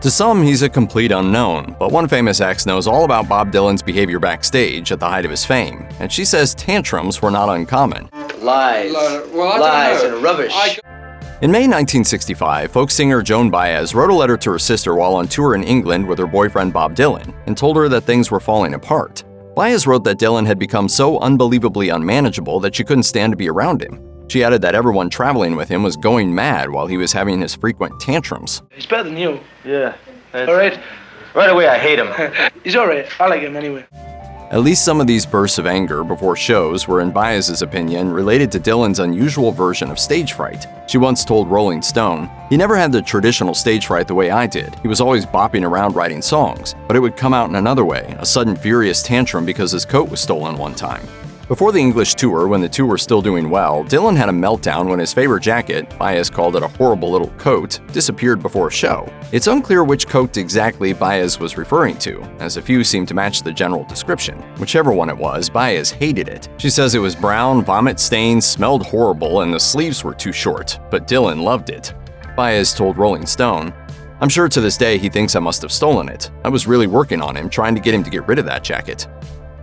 To some, he's a complete unknown, but one famous ex knows all about Bob Dylan's behavior backstage at the height of his fame, and she says tantrums were not uncommon. Lies. Lies and rubbish. In May 1965, folk singer Joan Baez wrote a letter to her sister while on tour in England with her boyfriend Bob Dylan and told her that things were falling apart. Baez wrote that Dylan had become so unbelievably unmanageable that she couldn't stand to be around him. She added that everyone traveling with him was going mad while he was having his frequent tantrums. He's better than you. Yeah. All right? Right away, I hate him. He's all right. I like him anyway. At least some of these bursts of anger before shows were, in Baez's opinion, related to Dylan's unusual version of stage fright. She once told Rolling Stone, "He never had the traditional stage fright the way I did. He was always bopping around writing songs, but it would come out in another way, a sudden furious tantrum because his coat was stolen one time." Before the English tour, when the two were still doing well, Dylan had a meltdown when his favorite jacket, Baez called it a horrible little coat, disappeared before a show. It's unclear which coat exactly Baez was referring to, as a few seem to match the general description. Whichever one it was, Baez hated it. She says it was brown, vomit-stained, smelled horrible, and the sleeves were too short, but Dylan loved it. Baez told Rolling Stone, "I'm sure to this day he thinks I must have stolen it. I was really working on him, trying to get him to get rid of that jacket."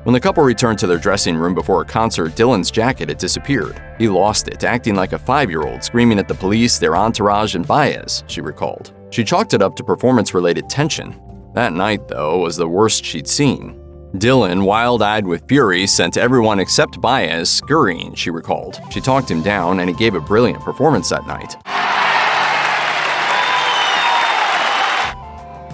When the couple returned to their dressing room before a concert, Dylan's jacket had disappeared. He lost it, acting like a 5-year-old, screaming at the police, their entourage, and Baez, she recalled. She chalked it up to performance-related tension. That night, though, was the worst she'd seen. Dylan, wild-eyed with fury, sent everyone except Baez scurrying, she recalled. She talked him down, and he gave a brilliant performance that night.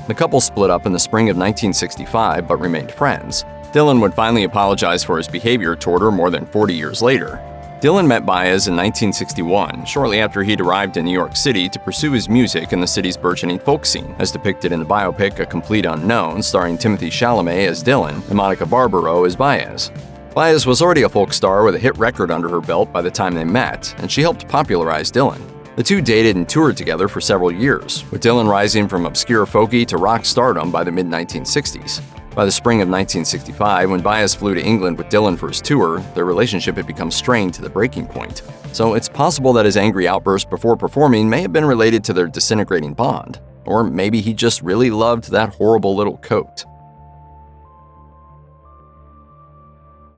The couple split up in the spring of 1965, but remained friends. Dylan would finally apologize for his behavior toward her more than 40 years later. Dylan met Baez in 1961, shortly after he'd arrived in New York City to pursue his music in the city's burgeoning folk scene, as depicted in the biopic A Complete Unknown, starring Timothée Chalamet as Dylan and Monica Barbaro as Baez. Baez was already a folk star with a hit record under her belt by the time they met, and she helped popularize Dylan. The two dated and toured together for several years, with Dylan rising from obscure folky to rock stardom by the mid-1960s. By the spring of 1965, when Baez flew to England with Dylan for his tour, their relationship had become strained to the breaking point. So it's possible that his angry outburst before performing may have been related to their disintegrating bond. Or maybe he just really loved that horrible little coat.